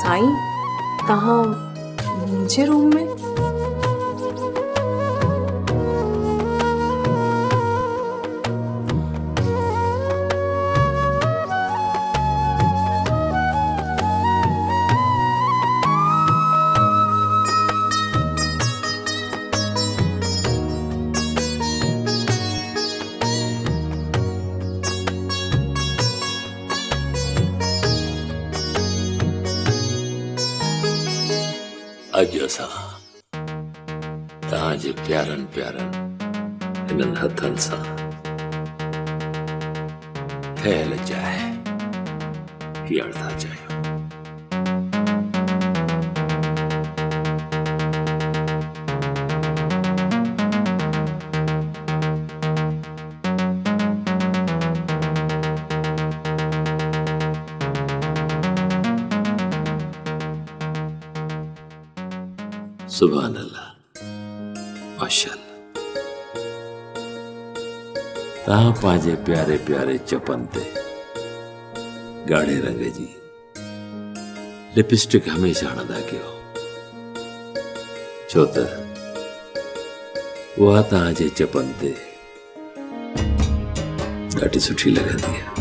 साईं, कहाँ नीचे रूम में? अॼु असां तव्हांजे प्यारनि प्यारनि हिननि हथनि सां ठहियल चाहे पीअण था चाहियूं। सुभान अल्लाह, माशाअल्लाह। तव्हां पंहिंजे प्यारे प्यारे चपन ते ॻाढ़े रंग जी लिपस्टिक हमेशा हणंदा कयो, छो त उहा तव्हांजे चपन ते ॾाढी सुठी लॻंदी आहे।